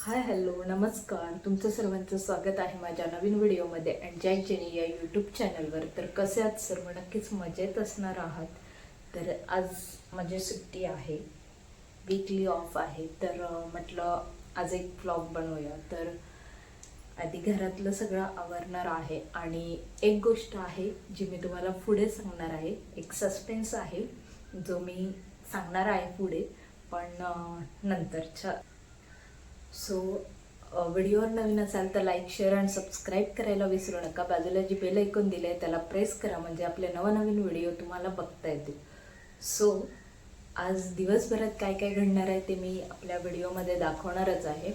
Hi hello नमस्कार, तुमचं सर्वांचं स्वागत आहे माझ्या नवीन व्हिडिओमध्ये अँड जय जेनी या यूट्यूब चॅनलवर. तर कसे आहात सर्व? नक्कीच मजेत असणार आहात. तर आज माझी सुट्टी आहे, वीकली ऑफ आहे. तर म्हटलं आज एक व्लॉग बनवूया. तर आधी घरातलं सगळं आवरणार आहे आणि एक गोष्ट आहे जी मी तुम्हाला पुढे सांगणार आहे. एक सस्पेन्स आहे जो मी सांगणार आहे पुढे, पण नंतरच्या. सो व्हिडिओवर नवीन असाल तर लाईक शेअर आणि सबस्क्राईब करायला विसरू नका. बाजूला जी बेल ऐकून दिली आहे त्याला प्रेस करा, म्हणजे आपले नवनवीन व्हिडिओ तुम्हाला बघता येतील. सो आज दिवसभरात काय काय घडणार आहे ते मी आपल्या व्हिडिओमध्ये दाखवणारच आहे.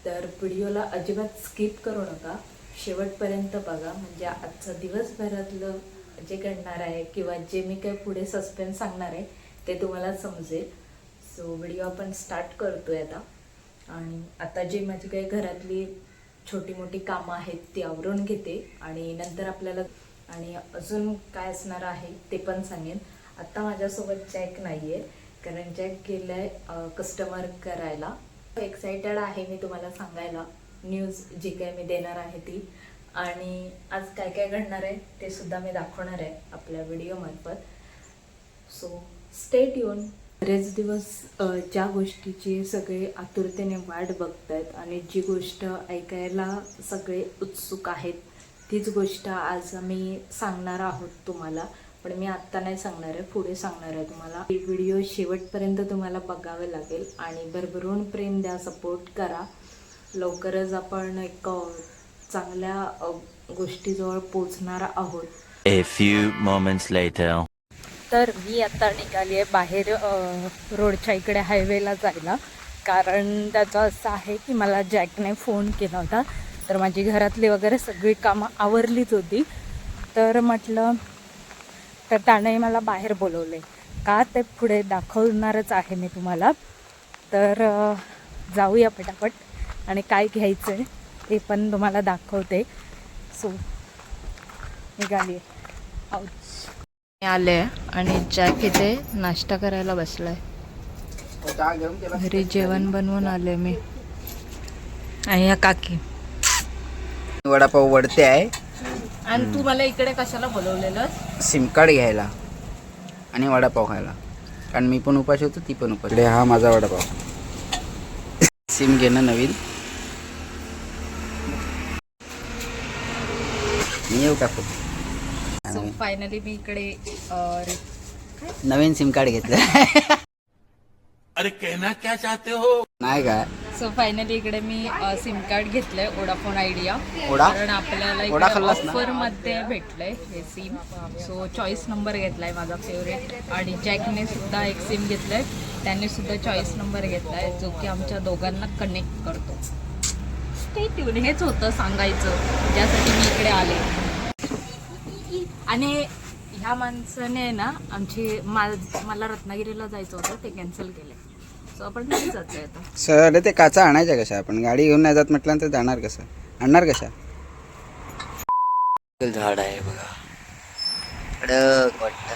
तर व्हिडिओला अजिबात स्किप करू नका, शेवटपर्यंत बघा, म्हणजे आजचं दिवसभरातलं जे घडणार आहे किंवा जे मी काही पुढे सस्पेन्स सांगणार आहे ते तुम्हाला समजेल. सो व्हिडिओ आपण स्टार्ट करतोय आता. आणि आता जी माझी काही घरातली छोटी मोठी कामं आहेत ती आवरून घेते आणि नंतर आपल्याला आणि अजून काय असणार आहे ते पण सांगेन. आत्ता माझ्यासोबत जॅक नाही आहे, कारण जॅक गेलं आहे कस्टमर करायला. एक्सायटेड आहे मी तुम्हाला सांगायला न्यूज जी काय मी देणार आहे ती, आणि आज काय काय घडणार आहे ते सुद्धा मी दाखवणार आहे आपल्या व्हिडिओमार्फत. So stay tune. बरेच दिवस ज्या गोष्टीची सगळे आतुरतेने वाट बघतायत आणि जी गोष्ट ऐकायला सगळे उत्सुक आहेत तीच गोष्ट आज आम्ही सांगणार आहोत तुम्हाला. पण मी आत्ता नाही सांगणार आहे, पुढे सांगणार आहे तुम्हाला. ही व्हिडिओ शेवटपर्यंत तुम्हाला बघावे लागेल आणि भरभरून प्रेम द्या, सपोर्ट करा. लवकरच आपण एक चांगल्या गोष्टीजवळ पोचणार आहोत. A few moments later. तर मी आता निघाली आहे बाहेर रोडच्या इकडे हायवेला जायला, कारण त्याचं असं आहे की मला जॅकने फोन केला होता. तर माझी घरातली वगैरे सगळी कामं आवरलीच होती. तर म्हटलं तर त्याने मला बाहेर बोलवले का ते पुढे दाखवणारच आहे मी तुम्हाला. तर जाऊया पटापट आणि काय घ्यायचं आहे ते पण तुम्हाला दाखवते. सो निघाली आहे. आले आणि जॅक इथे नाश्ता करायला बसलाय. घरी जेवण बनवून आले मी आणि या काकी वडापाव वडते आहे. आणि तू मला इकडे कशाला बोलवलेलं? सिम कार्ड घ्यायला आणि वडापाव खायला, कारण मी पण उपाशी होतो, ती पण उपाशी. इकडे हा माझा वडापाव. सिम घेणं नवीन. मी येऊ टाकू. सो फायनली मी इकडे नवीन सिम कार्ड घेतलं. अरे कहना क्या चाहते हो? नाही काय. सो फायनली इकडे मी सिम कार्ड घेतलंय वोडाफोन आयडिया. वडा? कारण आपल्याला वडा खाल्लास ना? ऑफर मध्ये भेटलंय हे सिम. सो चॉईस नंबर घेतलाय माझा फेवरेट, आणि जॅकने सुद्धा एक सिम घेतलंय, त्याने सुद्धा चॉईस नंबर घेतलाय जो की आमच्या दोघांना कनेक्ट करतो. Stay tune. हेच होतं सांगायचं ज्यासाठी मी इकडे आले. आणि ह्या माणसाने ना मला रत्नागिरीला जायचं होतं, ते कॅन्सल केलंय. सो आपण नाही जातोय आता. सर ते काचा आणायच्या कशा? आपण गाडी घेऊन नाही जात म्हटल्यानंतर जाणार कसं? आणणार कशा? झाड आहे बघा, कडक वाटतं.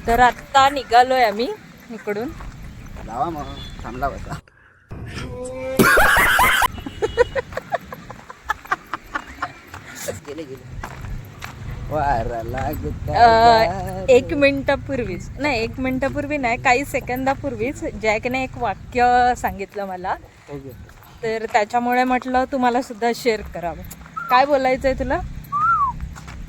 तर आत्ता निघालोय आम्ही इकडून. लावा मग, थांबला बसा. गेले गेले. एक मिनिटापूर्वीच नाही, 1 मिनिटापूर्वी नाही, काही सेकंदापूर्वीच जॅकने एक वाक्य सांगितलं मला. तर त्याच्यामुळे म्हटलं तुम्हाला सुद्धा शेअर करावं. काय बोलायचंय तुला?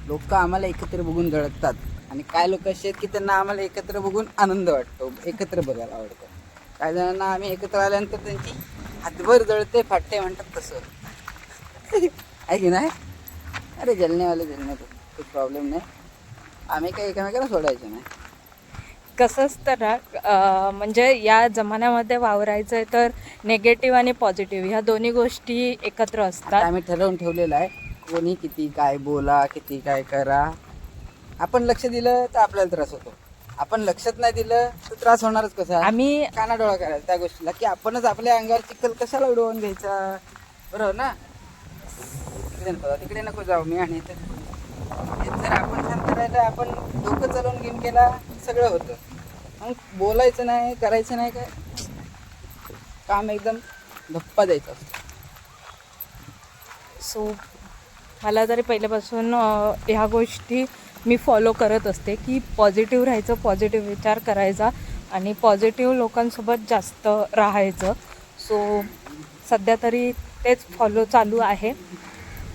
लोक आम्हाला एकत्र बघून जळतात आणि काय लोक असे आहेत की त्यांना आम्हाला एकत्र बघून आनंद वाटतो, एकत्र बघायला आवडतं. काही जणांना आम्ही एकत्र आल्यानंतर त्यांची हातभर जळते, फाटते म्हणतात तसं आहे की नाही? अरे जलनेवाले जलण्यात खूप प्रॉब्लेम नाही, आम्ही काही एकमेकाला सोडायचं नाही. कसंच तर म्हणजे या जमान्यामध्ये वावरायचं आहे तर निगेटिव्ह आणि पॉझिटिव्ह ह्या दोन्ही गोष्टी एकत्र असतात. आम्ही ठरवून ठेवलेलं आहे, कोणी किती काय बोला, किती काय करा. आपण लक्ष दिलं तर आपल्याला त्रास होतो, आपण लक्षात नाही दिलं तर त्रास होणारच. कसा आम्ही कानाडोळा करायला त्या गोष्टीला की आपणच आपल्या अंगावर चिखल कशाला उडवून घ्यायचा, बरोबर ना? तिकडे नको जाऊ मी. आणि जर आपण शांत राहिलं, आपण डोकं चालवून घेऊन गेला, सगळं होतं. मग बोलायचं नाही, करायचं नाही, काय काम एकदम धप्पा द्यायचा असतो. सो मला तरी पहिल्यापासून ह्या गोष्टी मी फॉलो करत असते की पॉझिटिव्ह राहायचं, पॉझिटिव्ह विचार करायचा आणि पॉझिटिव्ह लोकांसोबत जास्त राहायचं. सो सध्या तरी तेच फॉलो चालू आहे.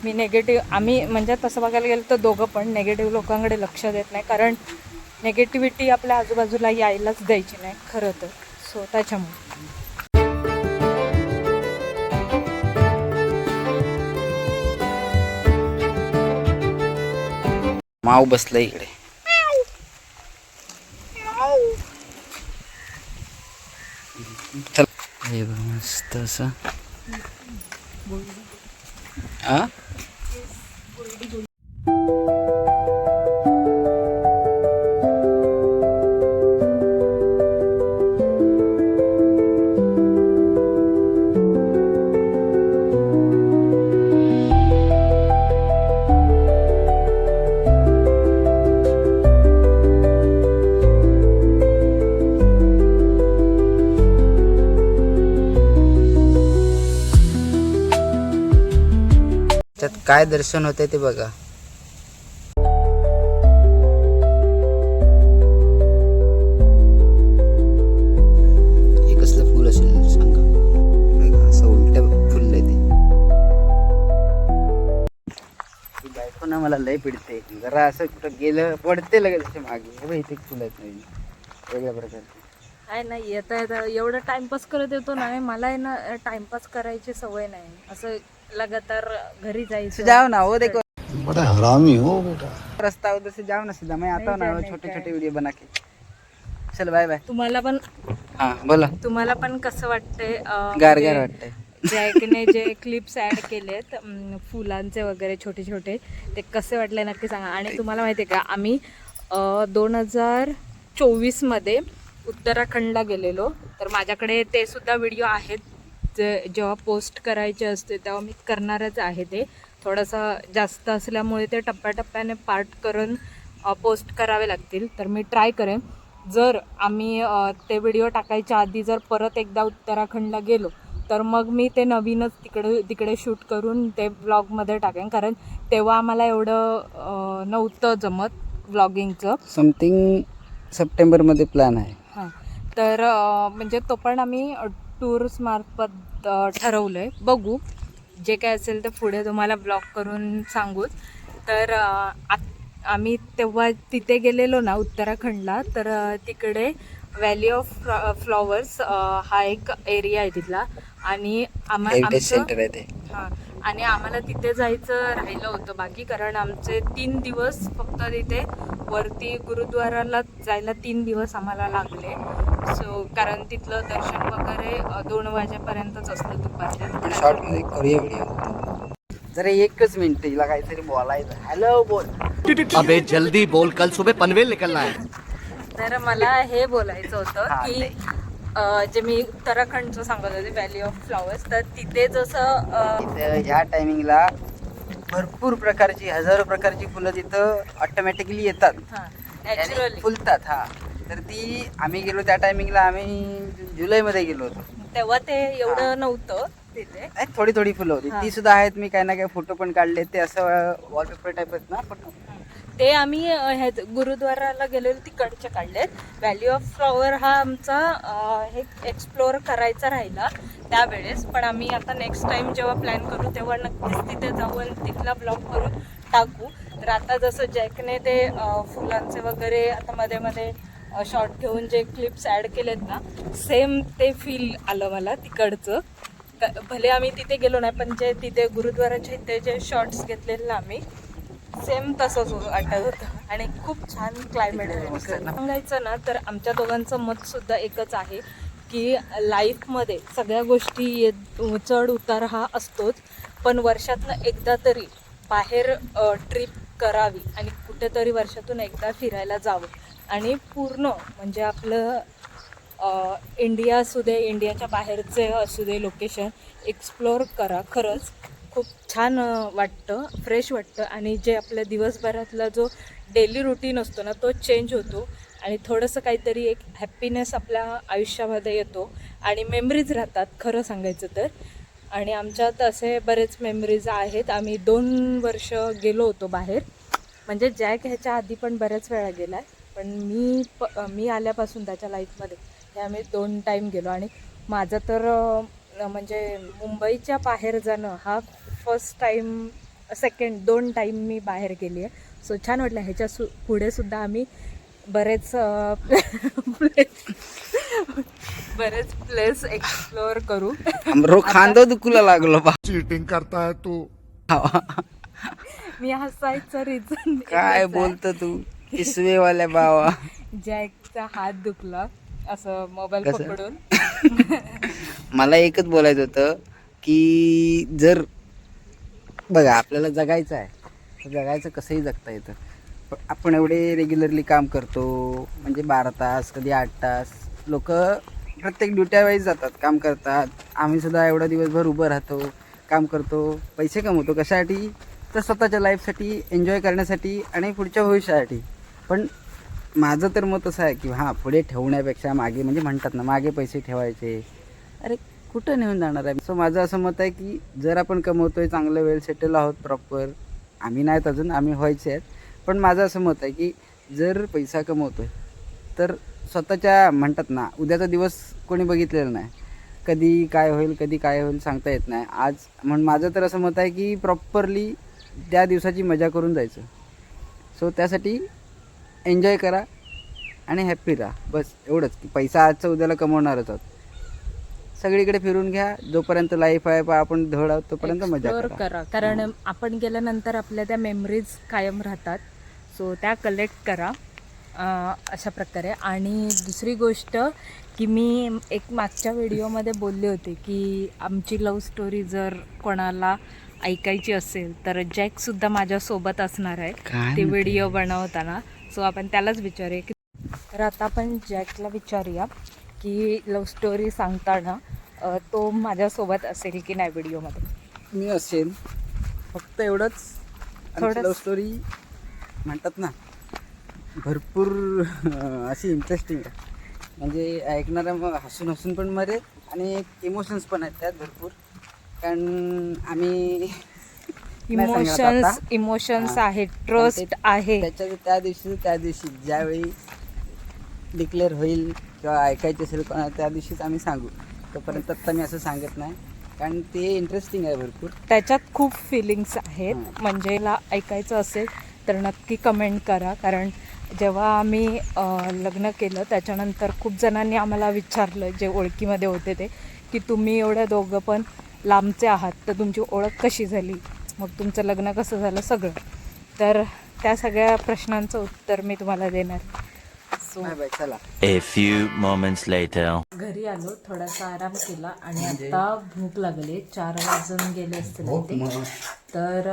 मी आम्ही म्हणजे तसं बघायला गेलं तर दोघं पण नेगेटिव्ह लोकांकडे लक्ष देत नाही, कारण नेगेटिव्हिटी आपल्या आजूबाजूला यायलाच द्यायची नाही खरं तर. सो त्याच्यामुळे माव बसलं इकडे. चल हे बघ मस्त असं. आ त्यात काय दर्शन होते ते बघा. हे कसलं फुल असेल सांगा. बघा, असं उलट फुललंय ते. ती बायको ना मला लय पिडते. जरा असं कुठं गेलं पडते लगेच असे मागे. हे बघ इथे फुल आहेत नवीन वेगळ्या प्रकारचे. आहे ना, येता येता एवढं टाइमपास करत येतो ना. मला आहे ना टाइमपास करायची सवय नाही. असं लगातार घरी जायचं. जाओ ना, वो देखो बड़ा हरामी हो बेटा. रास्ता उधर से जाओ ना सीधा. मैं आता हूँ ना छोटे छोटे वीडियो बना के. चल बाय बाय. हाँ बोला. तुम्हाला पण कसं वाटतंय? गार गार वाटतंय. जॅकने जे क्लिप्स ऍड केलेत फुलांचे वगैरे छोटे छोटे, ते कसे वाटले नक्की सांगा. आणि तुम्हाला माहिती आहे का, आम्ही 2024 मध्ये उत्तराखंडला गेलेलो. तर माझ्याकडे ते सुद्धा व्हिडिओ आहेत. जेव्हा पोस्ट करायचे असते तेव्हा मी करणारच आहे. ते थोडंसं जास्त असल्यामुळे ते टप्प्याटप्प्याने पार्ट करून पोस्ट करावे लागतील. तर मी ट्राय करेन. जर आम्ही ते व्हिडिओ टाकायच्या आधी जर परत एकदा उत्तराखंडला गेलो तर मग मी ते नवीनच तिकडे शूट करून ते व्लॉगमध्ये टाकेन, कारण तेव्हा आम्हाला एवढं नव्हतं जमत व्लॉगिंगचं. समथिंग सप्टेंबरमध्ये प्लॅन आहे. हां, तर म्हणजे तो पण आम्ही टूर्स मार्फत ठरवलं आहे. बघू, जे काय असेल ते पुढे तुम्हाला ब्लॉग करून सांगूच. तर आम्ही तेव्हा तिथे गेलेलो ना उत्तराखंडला, तर तिकडे व्हॅली ऑफ फ्लॉवर्स हा एक एरिया आहे तिथला. आणि आमचं सेंटर आहे ते. हां, आणि आम्हाला तिथे जायचं राहिलं होतं बाकी, कारण आमचे 3 दिवस फक्त तिथे वरती गुरुद्वाराला जायला 3 दिवस आम्हाला लागले. सो कारण तिथलं दर्शन वगैरे 2 वाजेपर्यंतच असतं दुपारच्या. शॉर्ट मध्ये करूया व्हिडिओ. जरा एकच मिनिट, तिला काहीतरी बोलायचं. हॅलो बोल. अबे जल्दी बोल, कल सुबह पनवेल निकलना है. तर मला हे बोलायचं होतं की जे मी उत्तराखंडचं सांगत होते व्हॅली ऑफ फ्लॉवर्स, तर तिथे जसं ह्या टायमिंगला भरपूर प्रकारची, हजारो प्रकारची फुलं तिथं ऑटोमॅटिकली येतात. नॅचरली फुलतात. हा, तर ती आम्ही गेलो त्या टायमिंगला, आम्ही जुलैमध्ये गेलो होतो. तेव्हा ते एवढं नव्हतं तिथे. थोडी थोडी फुलं होती. ती सुद्धा आहेत. मी काही ना काही फोटो पण काढले. ते असं वॉलपेपर टाईप आहेत ना फोटो. ते आम्ही ह्या गुरुद्वाराला गेलेलो तिकडचे काढलेत. व्हॅली ऑफ फ्लॉवर हा आमचा हे एक्सप्लोअर करायचा राहिला त्यावेळेस. पण आम्ही आता नेक्स्ट टाइम जेव्हा प्लॅन करू तेव्हा नक्कीच तिथे जाऊ आणि तिथला ब्लॉग करून टाकू. तर आता जसं जॅकने ते फुलांचे वगैरे आता मध्ये मध्ये शॉर्ट घेऊन जे क्लिप्स ॲड केलेत ना, सेम ते फील आलं मला तिकडचं. भले आम्ही तिथे गेलो नाही, पण जे तिथे गुरुद्वाराच्या इथे जे शॉर्ट्स घेतलेले ना आम्ही, सेम तसंच वाटत होतं. आणि खूप छान क्लायमेट आहे. सांगायचं ना तर आमच्या दोघांचं मतसुद्धा एकच आहे की लाईफमध्ये सगळ्या गोष्टी चढ उतार हा असतोच, पण वर्षातनं एकदा तरी बाहेर ट्रिप करावी आणि कुठेतरी वर्षातून एकदा फिरायला जावं. आणि पूर्ण म्हणजे आपलं इंडिया असू दे, इंडियाच्या बाहेरचे असू दे, लोकेशन एक्सप्लोअर करा. खरंच खूप छान वाटतं, फ्रेश वाटतं. आणि जे आपल्या दिवसभरातला जो डेली रुटीन असतो ना तो चेंज होतो. आणि थोडंसं काहीतरी एक हॅपीनेस आपल्या आयुष्यामध्ये येतो आणि मेमरीज राहतात खरं सांगायचं तर. आणि आमच्यात असे बरेच मेमरीज आहेत. आम्ही 2 वर्ष गेलो होतो बाहेर, म्हणजे जॅक ह्याच्या आधी पण बऱ्याच वेळा गेला आहे, पण मी आल्यापासून त्याच्या लाईफमध्ये हे आम्ही 2 टाईम गेलो. आणि माझं तर म्हणजे मुंबईच्या बाहेर जाणं हा फर्स्ट टाईम, सेकंड 2 टाईम मी बाहेर गेली आहे. सो छान वाटलं. ह्याच्या पुढे सुद्धा आम्ही बरेच प्लेस एक्सप्लोअर करू. हमरो खांदा दुखूला लागलो बा. चीटिंग करता है तू. मी हसायचं रिझन काय बोलतो तू किसवेवाल्या बावा. जॅकचा हात दुखला असं मोबाईल कसं? पकडून. मला एकच बोलायचं होतं की जर बघा आपल्याला जगायचं आहे तर जगायचं कसंही जगता येतं. पण आपण एवढे रेग्युलरली काम करतो, म्हणजे 12 तास कधी 8 तास. लोक प्रत्येक ड्युट्या वेळेस जातात, काम करतात. आम्ही सुद्धा एवढा दिवसभर उभं राहतो, काम करतो, पैसे कमवतो. कशासाठी? तर स्वतःच्या लाईफसाठी, एन्जॉय करण्यासाठी आणि पुढच्या भविष्यासाठी. पण माझं तर मत असं आहे की हां, पुढे ठेवण्यापेक्षा मागे, म्हणजे म्हणतात ना मागे पैसे ठेवायचे, अरे कुठं नेऊन जाणार आहे. सो माझं असं मत आहे की जर आपण कमवतोय, चांगलं वेल सेटल आहोत प्रॉपर, आम्ही नाहीत अजून, आम्ही व्हायचे आहेत, पण माझं असं मत आहे की जर पैसा कमवतोय तर स्वतःच्या, म्हणतात ना उद्याचा दिवस कोणी बघितलेला नाही, कधी काय होईल सांगता येत नाही. आज म्हणून माझं तर असं मत आहे की प्रॉपरली त्या दिवसाची मजा करून जायचं. सो त्यासाठी एन्जॉय करा आणि हॅप्पी राहा, बस एवढंच. की पैसा आजचा उद्याला कमवणारच आहोत. सगळीकडे फिरून घ्या, जोपर्यंत लाईफ आहे आपण धड आहोत तोपर्यंत मजा करा. कारण आपण गेल्यानंतर आपल्या त्या मेमरीज कायम राहतात. सो त्या कलेक्ट करा अशा प्रकारे. आणि दुसरी गोष्ट की मी एक मागच्या व्हिडिओमध्ये बोलले होते की आमची लव्ह स्टोरी जर कोणाला ऐकायची असेल तर जॅकसुद्धा माझ्यासोबत असणार आहे ते व्हिडिओ बनवताना. सो आपण त्यालाच विचारूया की, तर आता आपण जॅकला विचारूया की लव्ह स्टोरी सांगताना तो माझ्यासोबत असेल की नाही व्हिडिओमध्ये. मी असेल, फक्त एवढंच. थोडं लव्ह स्टोरी म्हणतात ना भरपूर अशी इंटरेस्टिंग आहे, म्हणजे ऐकणारा मग हसून हसून पण मरेल आणि इमोशन्स पण आहेत त्यात भरपूर. कारण आम्ही इमोशन्स आहेत, ट्रस्ट आहे. त्या दिवशी ज्यावेळी डिक्लेअर होईल किंवा ऐकायचे असेल कोणा त्या दिवशीच आम्ही सांगू. तोपर्यंत आत्ता मी असं सांगत नाही, कारण ते इंटरेस्टिंग आहे भरपूर. त्याच्यात खूप फिलिंग्स आहेत. म्हणजे ऐकायचं असेल तर नक्की कमेंट करा. कारण जेव्हा आम्ही लग्न केलं त्याच्यानंतर खूप जणांनी आम्हाला विचारलं, जे ओळखीमध्ये होते ते, की तुम्ही एवढ्या दोघं पण लांबचे आहात तर तुमची ओळख कशी झाली, मग तुमचं लग्न कसं झालं, सगळं. तर त्या सगळ्या प्रश्नांचं उत्तर मी तुम्हाला देणार. सो चला. A few moments later. घरी आलो, थोडासा आराम केला आणि आता भूक लागली. 4 वाजून गेले असतील ते. तर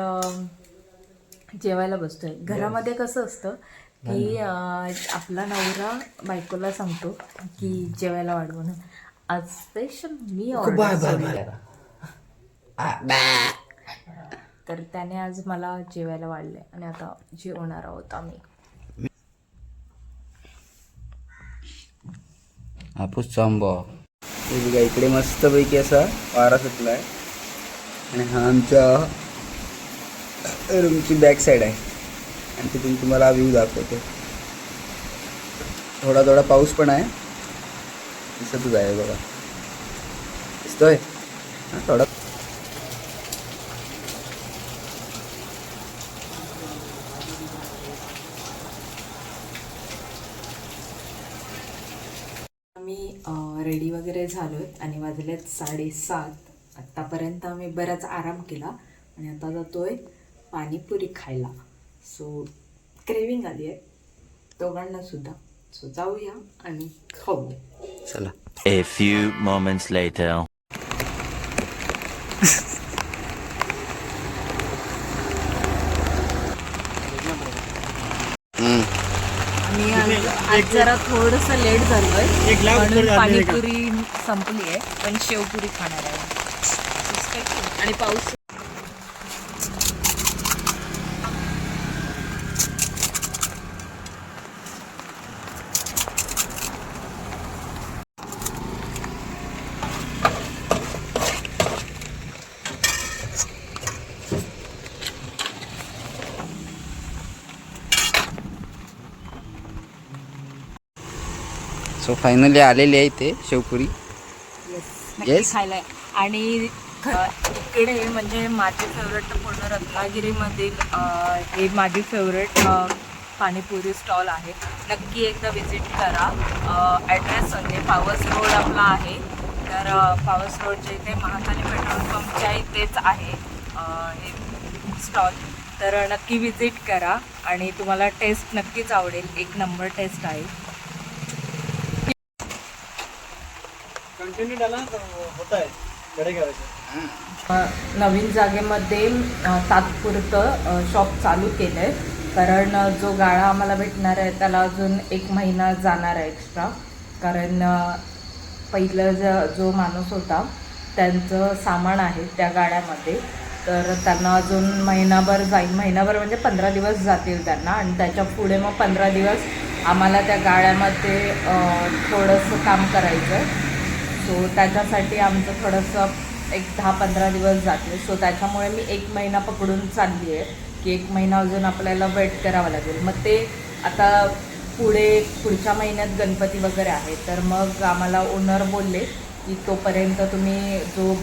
जेवायला बसतोय. घरामध्ये कसं असतं की आपला नवरा बायकोला सांगतो की जेवायला वाढ म्हणून. आज स्पेशल मी ऑर्डर, तर त्याने आज मला जेवायला वाढले आणि आता जेवणार आहोत आम्ही. हापूस आंबा बघा, इकडे मस्तपैकी असा वारा सुटला आहे आणि हा आमच्या रूमची बॅक साईड आहे आणि तिथून तुम्हाला व्ह्यू दाखवतो. थोडा थोडा पाऊस पण आहे, दिसतच आहे बघा, दिसतोय थोडा. आम्ही रेडी वगैरे झालो आहेत आणि वाजलेत 7:30. आत्तापर्यंत आम्ही बराच आराम केला आणि आता जातोय पाणीपुरी खायला. सो क्रेविंग आली आहे दोघांना सुद्धा. सो जाऊया आणि खाऊया. चला. A few moments later. आम्ही आज जरा थोडंसं लेट झालोय म्हणून पाणीपुरी संपली आहे, पण शेवपुरी खाणार आहे. आणि पाऊस सो फायनली आलेली आहे ते शेवपुरी. नक्की Yes. खायला आहे. आणि इकडे म्हणजे माझी फेवरेट पूर्ण रत्नागिरीमधील हे माझी फेवरेट पाणीपुरी स्टॉल आहे. नक्की एकदा विजिट करा. ॲड्रेस म्हणजे पावस रोड आपला आहे. तर पावस रोडच्या इथे महाकाली पेट्रोल पंपच्या इथेच आहे हे स्टॉल. तर नक्की विजिट करा आणि तुम्हाला टेस्ट नक्कीच आवडेल. एक नंबर टेस्ट आहे. नवीन जागेमध्ये तात्पुरतं शॉप चालू केलं आहे. कारण जो गाळा आम्हाला भेटणार आहे त्याला अजून 1 महिना जाणार आहे एक्स्ट्रा. कारण पहिलं जो माणूस होता त्यांचं सामान आहे त्या गाड्यामध्ये. तर त्यांना अजून महिनाभर जाईल. महिनाभर म्हणजे 15 दिवस जातील त्यांना. आणि त्याच्या पुढे मग 15 दिवस आम्हाला त्या गाड्यामध्ये थोडंसं काम करायचं. सो त्याच्यासाठी आमचं थोडंसं एक 10-15 दिवस जाते. सो त्याच्यामुळे मी 1 महिना पकडून चालली आहे की 1 महिना अजून आपल्याला वेट करावा लागेल. मग ते आता पुढच्या महिन्यात गणपती वगैरे आहे. तर मग आम्हाला ओनर बोलले की तोपर्यंत तुम्ही जो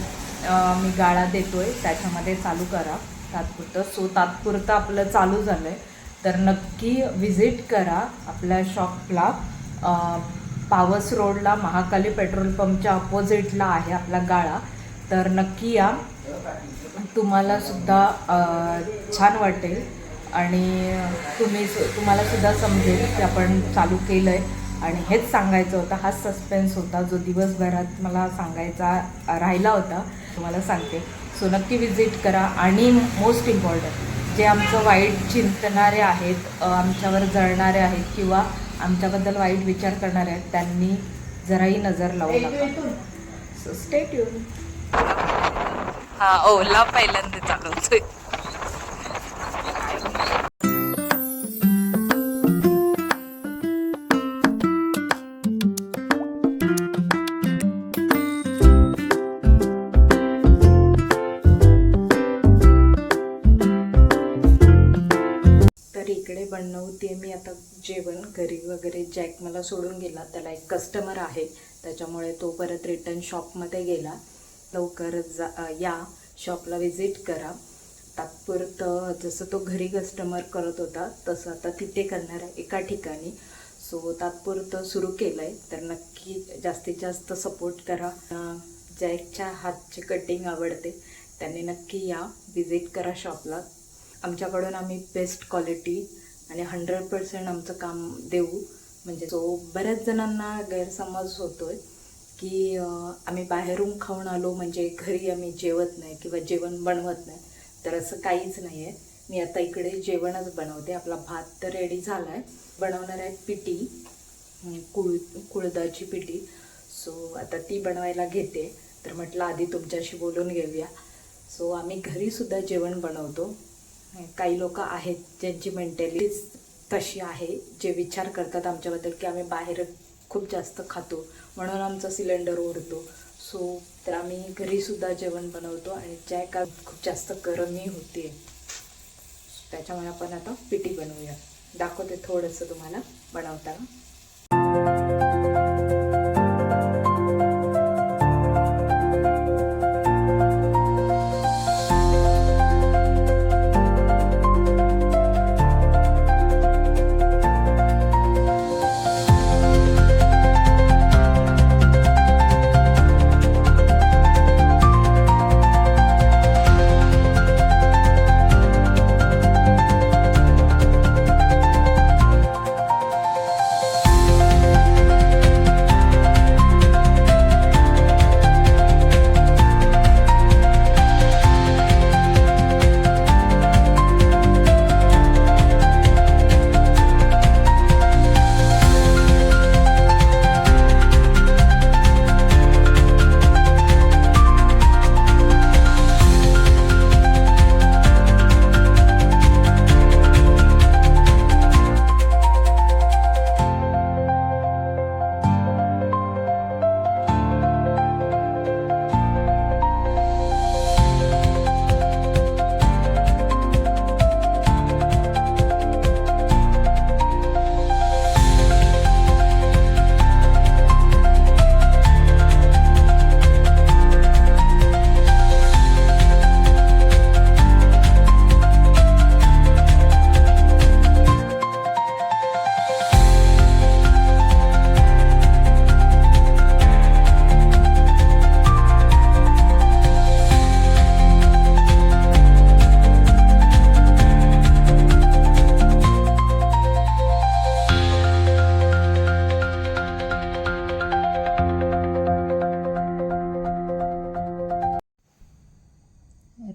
मी गाळा देतो आहे त्याच्यामध्ये चालू करा तात्पुरतं. सो तात्पुरतं आपलं चालू झालं आहे. तर नक्की विजिट करा आपल्या शॉपला. पावस रोडला महाकाली पेट्रोल पंपच्या अपोजिटला आहे आपला गाळा. तर नक्की या. तुम्हाला सुद्धा छान वाटेल आणि तुम्हाला सुद्धा समजेल की आपण चालू केलं आहे. आणि हेच सांगायचं होतं. हाच सस्पेन्स होता जो दिवसभरात मला सांगायचा राहिला होता. तुम्हाला सांगते. सो नक्की विजिट करा. आणि मोस्ट इम्पॉर्टंट जे आमचं वाईट चिंतणारे आहेत, आमच्यावर जळणारे आहेत किंवा आमच्याबद्दल वाईट विचार करणारे आहेत त्यांनी जराही नजर लावू नका. So stay tune. हा ओला पहिल्यांदा चालवतोय. तर इकडे बनवते मी आता जेवण. घरी वगैरे जॅक मला सोडून गेला. त्याला एक कस्टमर आहे त्याच्यामुळे तो परत रिटर्न शॉपमध्ये गेला. लवकर या शॉपला विजिट करा. तात्पुरतं जसं तो घरी कस्टमर करत होता तसं आता तिथे करणार आहे एका ठिकाणी. सो तात्पुरतं सुरू केलं आहे. तर नक्की जास्तीत जास्त सपोर्ट करा. जॅकच्या हातची कटिंग आवडते त्यांनी नक्की या विजिट करा शॉपला. आमच्याकडून आम्ही बेस्ट क्वालिटी आणि 100% आमचं काम देऊ. म्हणजे जो बऱ्याच जणांना गैरसमज होतो आहे की आम्ही बाहेरून खाऊन आलो म्हणजे घरी आम्ही जेवत नाही किंवा जेवण बनवत नाही. तर असं काहीच नाही आहे. मी आता इकडे जेवणच बनवते. आपला भात तर रेडी झाला आहे. बनवणार आहे पिठी, कुळदाची पिठी. सो आता ती बनवायला घेते. तर म्हटलं आधी तुमच्याशी बोलून घेऊया. सो आम्ही घरीसुद्धा जेवण बनवतो. काही लोक आहेत ज्यांची मेंटॅलिटी तशी आहे जे विचार करतात आमच्याबद्दल की आम्ही बाहेर खूप जास्त खातो म्हणून आमचा सिलेंडर ओढतो. सो तर आम्ही घरीसुद्धा जेवण बनवतो. आणि ज्या का खूप जास्त गरमी होते त्याच्यामुळे आपण आता पिठी बनवूया. दाखवते थोडंसं तुम्हाला बनवताना.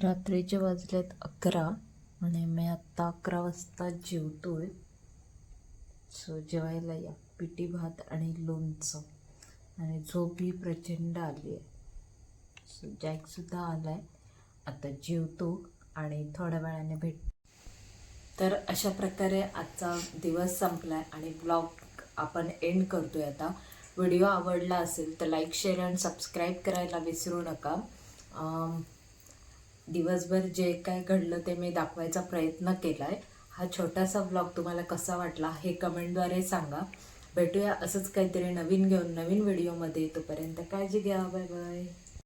रात्रीचे वाजलेत 11 आणि मी आत्ता 11 वाजता जेवतोय. सो जेवायला या. पिठी भात आणि लोणचं आणि झोप ही प्रचंड आली आहे. सो जॅकसुद्धा आला आहे. आता जेवतो आणि थोड्या वेळाने भेट. तर अशा प्रकारे आजचा दिवस संपला आहे आणि ब्लॉग आपण एंड करतोय आता. व्हिडिओ आवडला असेल तर लाईक, शेअर आणि सबस्क्राईब करायला विसरू नका. दिवसभर जे काय घडलं ते मी दाखवायचा प्रयत्न केला आहे. हा छोटासा ब्लॉग तुम्हाला कसा वाटला हे कमेंटद्वारे सांगा. भेटूया असंच काहीतरी नवीन घेऊन नवीन व्हिडिओमध्ये. तोपर्यंत काळजी घ्या. Bye bye.